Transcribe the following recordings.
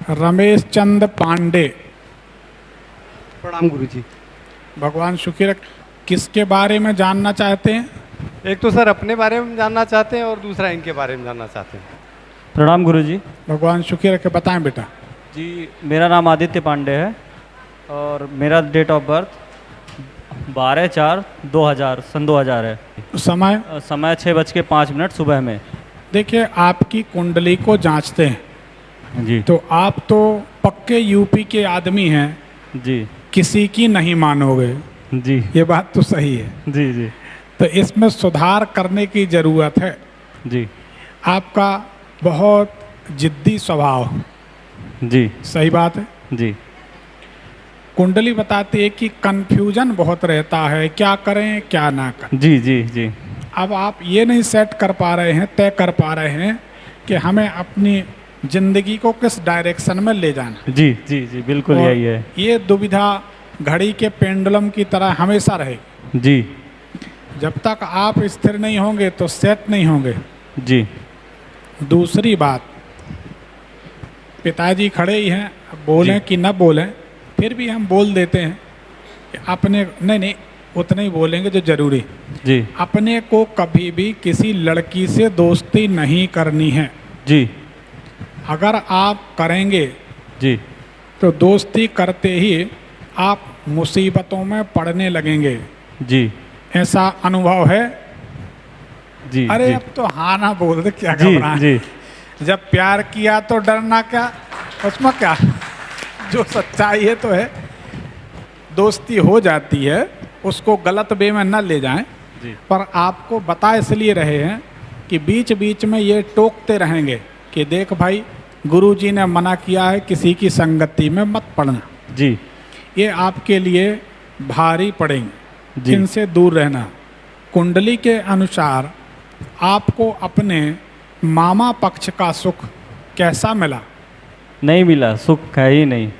रमेश चंद पांडे। प्रणाम गुरुजी। भगवान सुखी रख। किसके बारे में जानना चाहते हैं? एक तो सर अपने बारे में जानना चाहते हैं और दूसरा इनके बारे में जानना चाहते हैं। प्रणाम गुरुजी। भगवान सुखी रखे। बताएं बेटा। जी, मेरा नाम आदित्य पांडे है और मेरा डेट ऑफ बर्थ 12/4/2000 सन 2000 है। समय? समय 6:05 सुबह में। देखिए, आपकी कुंडली को जांचते हैं जी। तो आप तो पक्के यूपी के आदमी हैं, जी किसी की नहीं मानोगे। जी ये बात तो सही है। जी जी तो इसमें सुधार करने की ज़रूरत है। जी आपका बहुत जिद्दी स्वभाव। जी सही बात है। जी कुंडली बताती है कि कन्फ्यूजन बहुत रहता है, क्या करें क्या ना करें। जी जी जी अब आप ये नहीं सेट कर पा रहे हैं, तय कर पा रहे हैं कि हमें अपनी जिंदगी को किस डायरेक्शन में ले जाना। जी जी जी बिल्कुल और यही है। ये दुविधा घड़ी के पेंडुलम की तरह हमेशा रहेगी। जी जब तक आप स्थिर नहीं होंगे तो सेट नहीं होंगे। जी दूसरी बात, पिताजी खड़े ही हैं, अब बोलें कि न बोलें फिर भी हम बोल देते हैं कि अपने नहीं उतना ही बोलेंगे जो जरूरी। जी अपने को कभी भी किसी लड़की से दोस्ती नहीं करनी है। जी अगर आप करेंगे जी तो दोस्ती करते ही आप मुसीबतों में पड़ने लगेंगे। जी ऐसा अनुभव है? जी अरे जी अब तो हाँ ना बोल दे, क्या जी घबराएं। जी जब प्यार किया तो डरना क्या, उसमें क्या, जो सच्चाई है तो है। दोस्ती हो जाती है, उसको गलत वे में न ले जाएं। जी पर आपको बता इसलिए रहे हैं कि बीच बीच में ये टोकते रहेंगे कि देख भाई, गुरुजी ने मना किया है किसी की संगति में मत पड़ना। जी ये आपके लिए भारी पड़ेंगे, जी इनसे दूर रहना। कुंडली के अनुसार आपको अपने मामा पक्ष का सुख कैसा मिला? नहीं मिला, सुख है ही नहीं।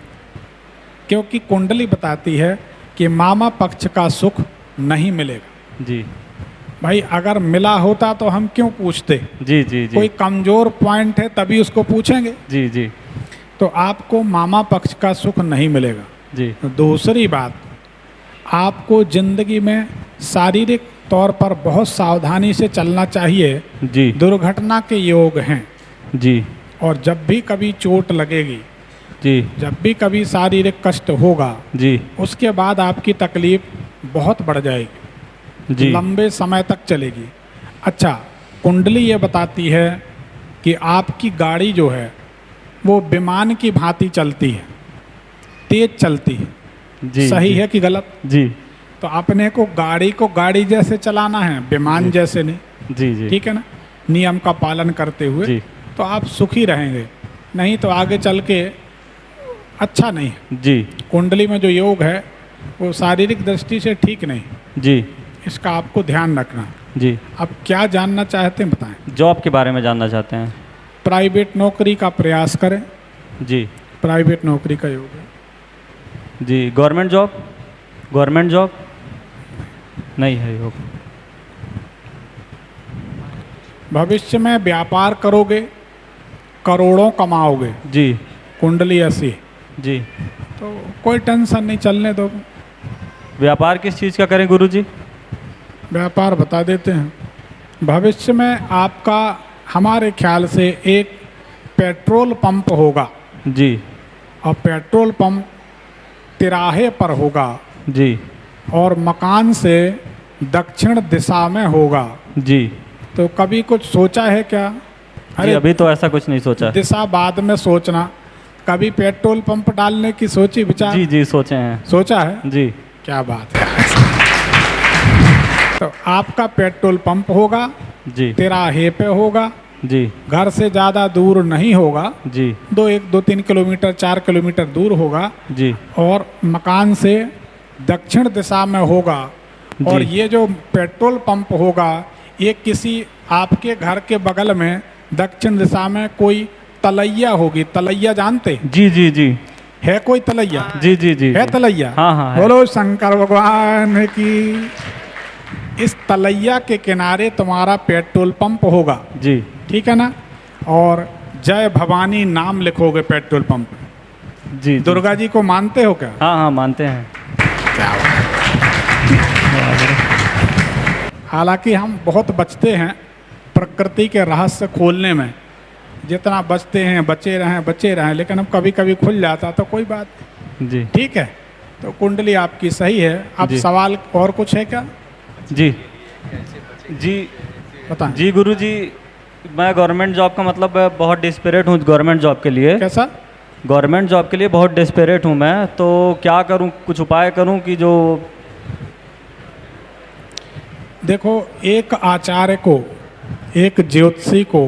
क्योंकि कुंडली बताती है कि मामा पक्ष का सुख नहीं मिलेगा। जी भाई अगर मिला होता तो हम क्यों पूछते? जी जी जी कोई कमजोर पॉइंट है तभी उसको पूछेंगे। जी जी तो आपको मामा पक्ष का सुख नहीं मिलेगा। जी दूसरी बात, आपको जिंदगी में शारीरिक तौर पर बहुत सावधानी से चलना चाहिए। जी दुर्घटना के योग हैं जी और जब भी कभी चोट लगेगी, जी जब भी कभी शारीरिक कष्ट होगा, जी उसके बाद आपकी तकलीफ बहुत बढ़ जाएगी, जी लंबे समय तक चलेगी। अच्छा, कुंडली ये बताती है कि आपकी गाड़ी जो है वो विमान की भांति चलती है, तेज चलती है। जी सही जी है कि गलत? जी तो अपने को गाड़ी जैसे चलाना है, विमान जी। जैसे नहीं। जी जी ठीक है ना? नियम का पालन करते हुए जी तो आप सुखी रहेंगे। नहीं तो आगे चल के अच्छा नहीं है। जी कुंडली में जो योग है वो शारीरिक दृष्टि से ठीक नहीं, जी इसका आपको ध्यान रखना। जी अब क्या जानना चाहते हैं बताएं। जॉब के बारे में जानना चाहते हैं। प्राइवेट नौकरी का प्रयास करें। जी प्राइवेट नौकरी का योग है। जी गवर्नमेंट जॉब नहीं है योग। भविष्य में व्यापार करोगे, करोड़ों कमाओगे। जी कुंडली ऐसी, जी तो कोई टेंशन नहीं, चलने दो। व्यापार किस चीज़ का करें गुरुजी? व्यापार बता देते हैं। भविष्य में आपका हमारे ख्याल से एक पेट्रोल पंप होगा जी और पेट्रोल पंप तिराहे पर होगा जी और मकान से दक्षिण दिशा में होगा। जी तो कभी कुछ सोचा है क्या? जी अभी तो ऐसा कुछ नहीं सोचा। दिशा बाद में सोचना। कभी पेट्रोल पंप डालने की सोची विचार? जी जी सोचे हैं। सोचा है? जी क्या बात है। तो आपका पेट्रोल पंप होगा, जी तिराहे पे होगा, जी घर से ज़्यादा दूर नहीं होगा, जी 2-3 किलोमीटर 4 किलोमीटर दूर होगा जी और मकान से दक्षिण दिशा में होगा। और जी। ये जो पेट्रोल पंप होगा ये किसी आपके घर के बगल में दक्षिण दिशा में कोई तलैया होगी। तलैया जानते जी जी जी है? कोई तलैया जी जी जी है? तलैया, हाँ हाँ है। बोलो शंकर भगवान की। इस तलैया के किनारे तुम्हारा पेट्रोल पंप होगा। जी ठीक है ना? और जय भवानी नाम लिखोगे पेट्रोल पंप पे। जी दुर्गा जी को मानते हो क्या? हाँ हाँ मानते हैं। हालांकि हम बहुत बचते हैं प्रकृति के रहस्य खोलने में, जितना बचते हैं बचे रहें, लेकिन अब कभी कभी खुल जाता तो कोई बात नहीं। जी ठीक है, तो कुंडली आपकी सही है। अब जी। सवाल और कुछ है क्या? जी जी बताएं। जी गुरुजी, मैं गवर्नमेंट जॉब का मतलब बहुत डिस्परेट हूँ गवर्नमेंट जॉब के लिए। कैसा? गवर्नमेंट जॉब के लिए बहुत डिस्परेट हूँ मैं, तो क्या करूँ, कुछ उपाय करूँ कि जो। देखो, एक आचार्य को, एक ज्योतिषी को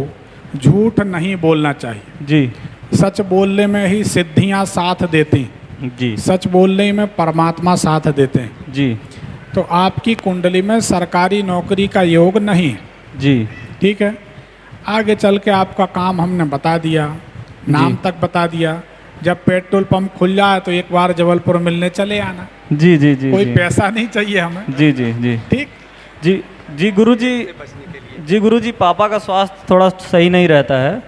झूठ नहीं बोलना चाहिए। जी सच बोलने में ही सिद्धियां साथ देती हैं। जी सच बोलने में परमात्मा साथ देते हैं। जी तो आपकी कुंडली में सरकारी नौकरी का योग नहीं है। जी ठीक है, आगे चल के आपका काम हमने बता दिया, नाम तक बता दिया। जब पेट्रोल पंप खुल जाए तो एक बार जबलपुर मिलने चले आना। जी जी जी कोई जी पैसा नहीं चाहिए हमें। जी जी जी ठीक। जी जी गुरुजी, जी गुरुजी, पापा का स्वास्थ्य थोड़ा सही नहीं रहता है,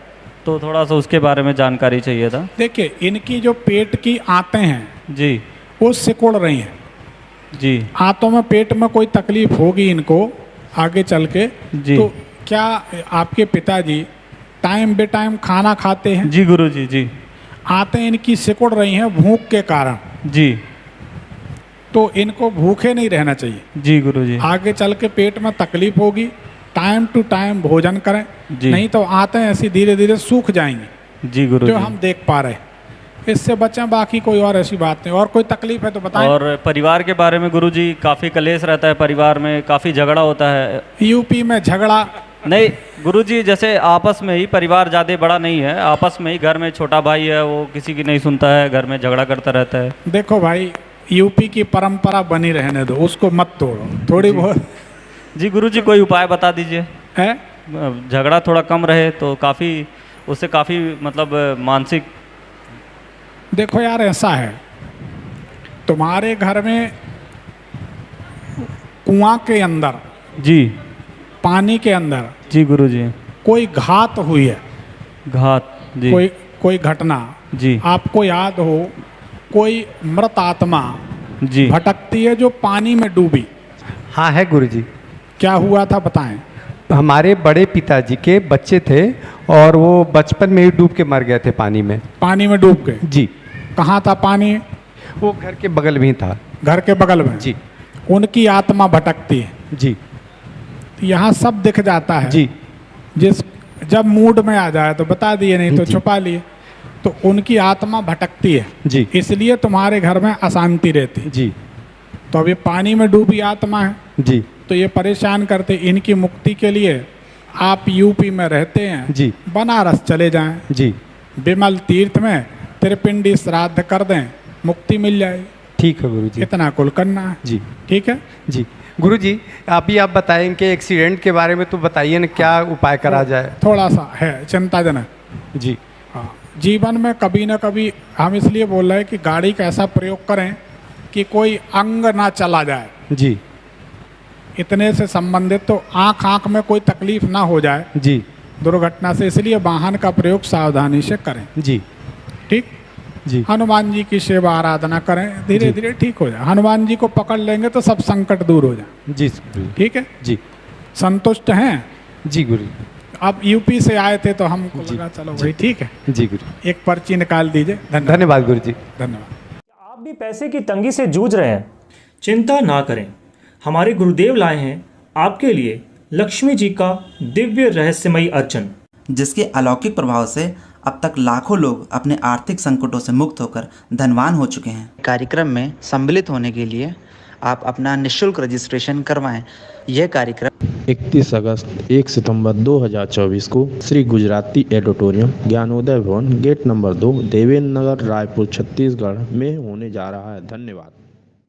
तो थोड़ा सा उसके बारे में जानकारी चाहिए था। देखिए, इनकी जो पेट की आंतें हैं जी वो सिकुड़ रही हैं। जी आंतों में, पेट में कोई तकलीफ होगी इनको आगे चल के। जी तो क्या आपके पिताजी टाइम बे टाइम खाना खाते हैं? जी गुरुजी जी आंतें इनकी सिकुड़ रही हैं भूख के कारण, जी तो इनको भूखे नहीं रहना चाहिए। जी गुरुजी आगे चल के पेट में तकलीफ होगी। टाइम टू टाइम भोजन करें, जी। नहीं तो आंतें ऐसी धीरे धीरे सूख जाएंगी, जी गुरुजी। जो हम देख पा रहे हैं। इससे बचें, बाकी कोई और ऐसी बात नहीं। और कोई तकलीफ है तो बताएं। और परिवार के बारे में गुरुजी, काफ़ी कलेश रहता है परिवार में, काफ़ी झगड़ा होता है। यूपी में झगड़ा नहीं गुरुजी, जैसे आपस में ही, परिवार ज़्यादा बड़ा नहीं है, आपस में ही घर में छोटा भाई है, वो किसी की नहीं सुनता है, घर में झगड़ा करता रहता है। देखो भाई, यूपी की परंपरा बनी रहने दो, उसको मत तोड़ो थोड़ी बहुत। जी गुरुजी, कोई उपाय बता दीजिए, है झगड़ा थोड़ा कम रहे तो काफ़ी, उससे काफ़ी मतलब मानसिक। देखो यार, ऐसा है, तुम्हारे घर में कुआं के अंदर, जी पानी के अंदर जी गुरुजी। कोई घात हुई है, घात, जी कोई घटना जी आपको याद हो, कोई मृत आत्मा जी भटकती है जो पानी में डूबी। हाँ है गुरुजी। क्या हुआ था बताएं। हमारे बड़े पिताजी के बच्चे थे और वो बचपन में ही डूब के मर गए थे पानी में। पानी में डूब गए? जी। कहाँ था पानी? वो घर के बगल में ही था। घर के बगल में? जी। उनकी आत्मा भटकती है। जी। यहाँ सब दिख जाता है। जी। जब मूड में आ जाए तो बता दिए, नहीं तो जी। छुपा लिए। तो उनकी आत्मा भटकती है। जी। इसलिए तुम्हारे घर में अशांति रहती है। जी। तो अभी पानी में डूबी आत्मा है, जी। तो ये परेशान करते। इनकी मुक्ति के लिए आप यूपी में रहते हैं, जी। बनारस चले जाएं, जी। विमल तीर्थ में त्रिपिंडी श्राद्ध कर दें, मुक्ति मिल जाएगी। ठीक है गुरुजी। इतना कुल करना है। जी। ठीक है जी। गुरुजी, अभी आप बताएं कि एक्सीडेंट के बारे में तो बताइए ना, क्या उपाय करा जाए। थोड़ा सा है चिंताजनक। जी। हाँ, जीवन में कभी ना कभी, हम इसलिए बोल रहे हैं कि गाड़ी का ऐसा प्रयोग करें कि कोई अंग ना चला जाए। जी। इतने से संबंधित, तो आँख में कोई तकलीफ ना हो जाए जी। दुर्घटना से, इसलिए वाहन का प्रयोग सावधानी से करें। जी। ठीक। जी। हनुमान जी की सेवा आराधना करें, धीरे धीरे ठीक हो जाए। हनुमान जी को पकड़ लेंगे तो सब संकट दूर हो जाए। जी गुरुजी। ठीक है। जी। संतुष्ट हैं? जी गुरुजी। आप यूपी से आए थे तो हमको लगा चलो भाई ठीक है। जी गुरुजी। एक पर्ची निकाल दीजिए। धन्यवाद गुरुजी। धन्यवाद। आप भी पैसे की तंगी से जूझ रहे हैं? चिंता ना करें, हमारे गुरुदेव लाए हैं आपके लिए लक्ष्मी जी का दिव्य रहस्यमयी अर्चन, जिसके अलौकिक प्रभाव से अब तक लाखों लोग अपने आर्थिक संकटों से मुक्त होकर धनवान हो चुके हैं। कार्यक्रम में सम्मिलित होने के लिए आप अपना निःशुल्क रजिस्ट्रेशन करवाएं। यह कार्यक्रम 31 अगस्त 1 सितंबर 2024 को श्री गुजराती एडिटोरियम, ज्ञानोदय भवन, गेट नंबर 2, देवेंद्र नगर, रायपुर, छत्तीसगढ़ में होने जा रहा है। धन्यवाद।